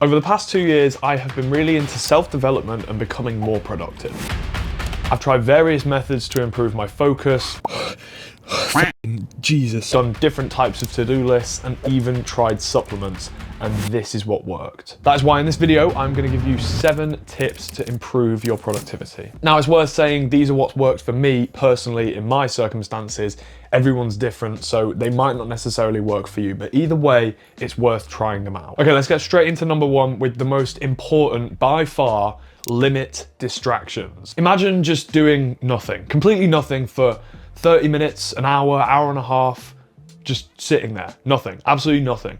Over the past 2 years, I have been really into self-development and becoming more productive. I've tried various methods to improve my focus, Jesus, done different types of to-do lists, and even tried supplements, and this is what worked. That is why in this video, I'm gonna give you 7 tips to improve your productivity. Now, it's worth saying these are what's worked for me personally in my circumstances. Everyone's different, so they might not necessarily work for you, but either way, it's worth trying them out. Okay, let's get straight into number 1 with the most important by far: limit distractions. Imagine just doing nothing, completely nothing for 30 minutes, an hour, hour and a half, just sitting there, nothing, absolutely nothing.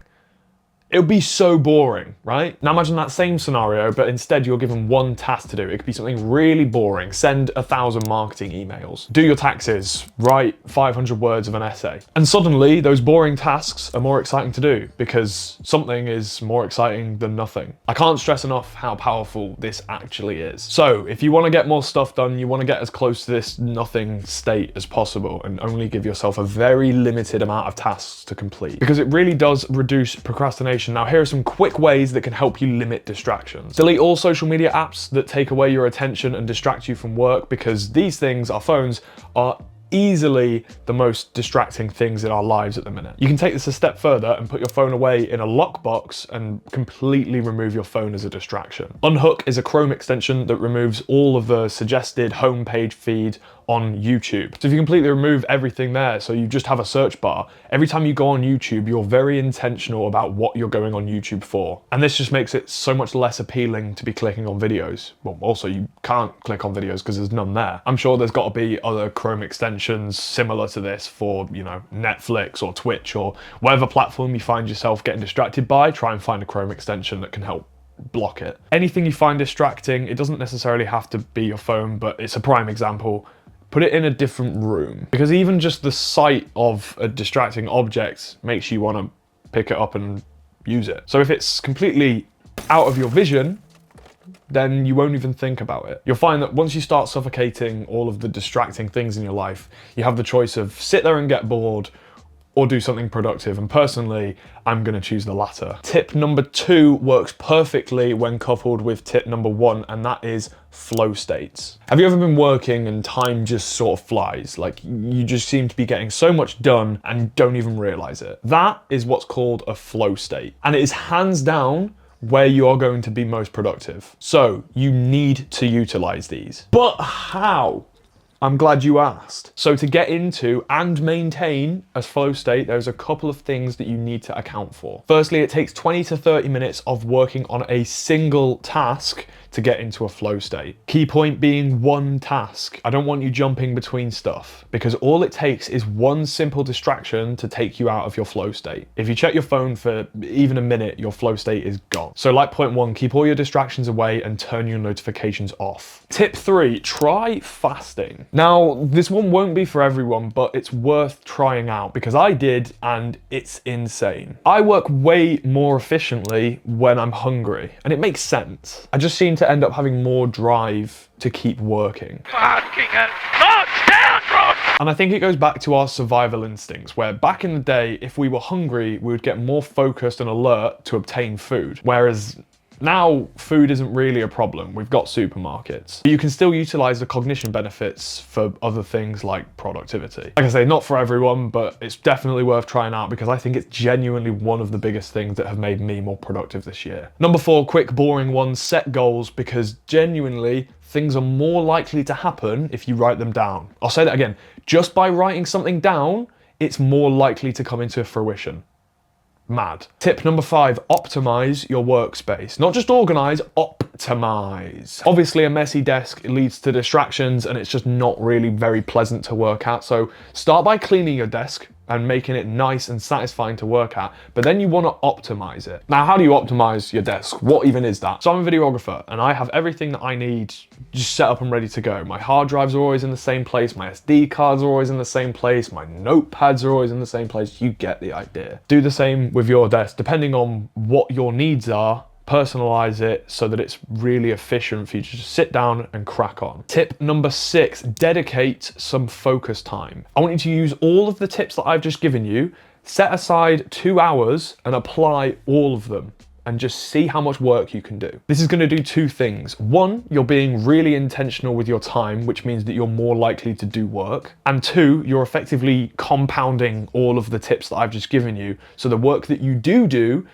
It would be so boring, right? Now imagine that same scenario, but instead you're given one task to do. It could be something really boring. Send 1,000 marketing emails, do your taxes, write 500 words of an essay. And suddenly those boring tasks are more exciting to do because something is more exciting than nothing. I can't stress enough how powerful this actually is. So if you want to get more stuff done, you want to get as close to this nothing state as possible and only give yourself a very limited amount of tasks to complete, because it really does reduce procrastination. Now, here are some quick ways that can help you limit distractions. Delete all social media apps that take away your attention and distract you from work, because these things, our phones, are easily the most distracting things in our lives at the minute. You can take this a step further and put your phone away in a lockbox and completely remove your phone as a distraction. Unhook is a Chrome extension that removes all of the suggested homepage feed on YouTube. So if you completely remove everything there, so you just have a search bar, every time you go on YouTube, you're very intentional about what you're going on YouTube for. And this just makes it so much less appealing to be clicking on videos. Well, also you can't click on videos because there's none there. I'm sure there's got to be other Chrome extensions similar to this for, you know, Netflix or Twitch or whatever platform you find yourself getting distracted by. Try and find a Chrome extension that can help block it. Anything you find distracting, it doesn't necessarily have to be your phone, but it's a prime example. Put it in a different room, because even just the sight of a distracting object makes you want to pick it up and use it. So if it's completely out of your vision, then you won't even think about it. You'll find that once you start suffocating all of the distracting things in your life, you have the choice of sit there and get bored or do something productive. And personally, I'm gonna choose the latter. Tip number 2 works perfectly when coupled with tip number 1, and that is flow states. Have you ever been working and time just sort of flies? Like you just seem to be getting so much done and don't even realize it. That is what's called a flow state. And it is hands down where you are going to be most productive. So you need to utilize these. But how? I'm glad you asked. So to get into and maintain a flow state, there's a couple of things that you need to account for. Firstly, it takes 20 to 30 minutes of working on a single task to get into a flow state. Key point being one task. I don't want you jumping between stuff, because all it takes is one simple distraction to take you out of your flow state. If you check your phone for even a minute, your flow state is gone. So like point 1, keep all your distractions away and turn your notifications off. Tip 3, try fasting. Now, this one won't be for everyone, but it's worth trying out because I did and it's insane. I work way more efficiently when I'm hungry, and it makes sense. I just seem to end up having more drive to keep working. And I think it goes back to our survival instincts, where back in the day, if we were hungry, we would get more focused and alert to obtain food. Whereas now, food isn't really a problem. We've got supermarkets. But you can still utilize the cognition benefits for other things like productivity. Like I say, not for everyone, but it's definitely worth trying out because I think it's genuinely one of the biggest things that have made me more productive this year. Number 4, quick, boring one, set goals, because genuinely, things are more likely to happen if you write them down. I'll say that again. Just by writing something down, it's more likely to come into fruition. Mad. Tip number 5, optimize your workspace. Not just organize, optimize. Obviously a messy desk leads to distractions and it's just not really very pleasant to work at. So start by cleaning your desk and making it nice and satisfying to work at, but then you want to optimize it. Now, how do you optimize your desk? What even is that? So I'm a videographer and I have everything that I need just set up and ready to go. My hard drives are always in the same place, my SD cards are always in the same place, my notepads are always in the same place. You get the idea. Do the same with your desk. Depending on what your needs are, personalize it so that it's really efficient for you to just sit down and crack on. Tip number 6, dedicate some focus time. I want you to use all of the tips that I've just given you, set aside 2 hours and apply all of them. and just see how much work you can do. This is going to do two things. One, you're being really intentional with your time, which means that you're more likely to do work. And two, you're effectively compounding all of the tips that I've just given you. So the work that you do,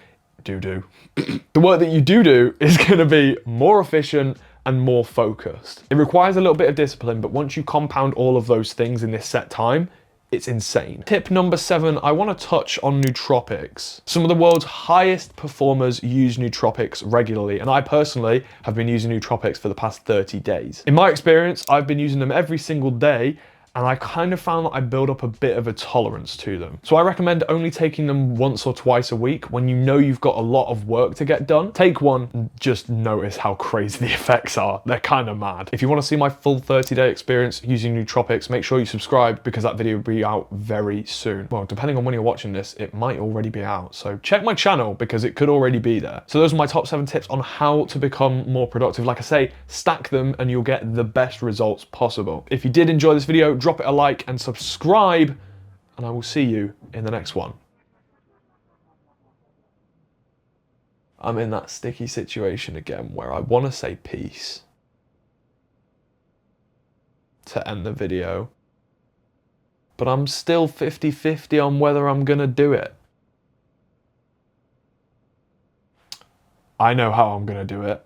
the work that you do is going to be more efficient and more focused. It requires a little bit of discipline, but once you compound all of those things in this set time, it's insane. Tip number 7, I want to touch on nootropics. Some of the world's highest performers use nootropics regularly, and I personally have been using nootropics for the past 30 days. In my experience, I've been using them every single day, and I kind of found that I build up a bit of a tolerance to them. So I recommend only taking them once or twice a week when you know you've got a lot of work to get done. Take one and just notice how crazy the effects are. They're kind of mad. If you want to see my full 30-day experience using nootropics, make sure you subscribe because that video will be out very soon. Well, depending on when you're watching this, it might already be out. So check my channel because it could already be there. So those are my top 7 tips on how to become more productive. Like I say, stack them and you'll get the best results possible. If you did enjoy this video, drop it a like and subscribe, and I will see you in the next one. I'm in that sticky situation again where I want to say peace to end the video, but I'm still 50-50 on whether I'm gonna do it. I know how I'm gonna do it.